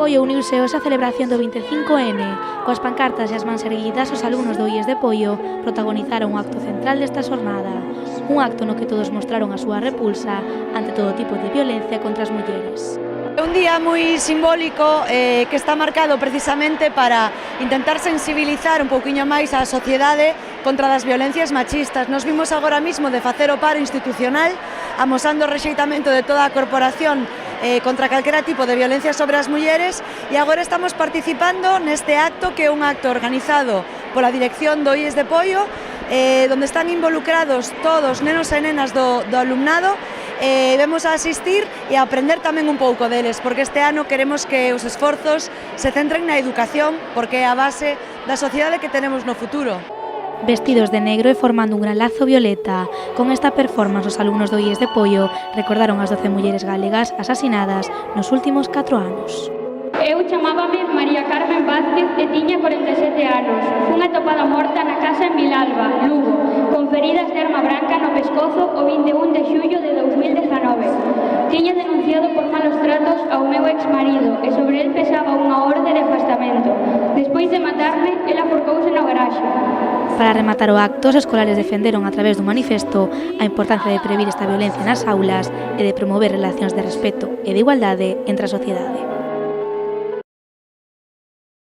Poio uniuse hoxe á celebración do 25N. Coas pancartas e as mans erguidas, os alumnos do IES de Poio protagonizaron o acto central desta xornada. Un acto no que todos mostraron a súa repulsa ante todo tipo de violencia contra as mulleres. É un día moi simbólico que está marcado precisamente para intentar sensibilizar un pouquiño máis a sociedade contra das violencias machistas. Nos vimos agora mismo de facer o paro institucional, amosando o rexeitamento de toda a corporación contra calquera tipo de violencia sobre as mulleres, e agora estamos participando neste acto, que é un acto organizado pola dirección do IES de Poio, donde están involucrados todos nenos e nenas do alumnado. Vemos a asistir e a aprender tamén un pouco deles, porque este ano queremos que os esforzos se centren na educación, porque é a base da sociedade que tenemos no futuro. Vestidos de negro e formando un gran lazo violeta, con esta performance os alumnos do IES de Poio recordaron as 12 mulleres galegas asasinadas nos últimos 4 anos. Eu chamábame María Carmen Vázquez e tiña 47 anos. Fun atopada morta na casa en Vilalba, Lugo, con feridas de arma branca no pescozo o 21 de xullo de 2019. Tiña denunciado por malos tratos ao meu exmarido e sobre el pesaba unha orde de afastamento. Despois de matarme, ela forcouse no garaxe. Para rematar o acto, os escolares defenderon a través dun manifesto a importancia de previr esta violencia nas aulas e de promover relacións de respeto e de igualdade entre a sociedade.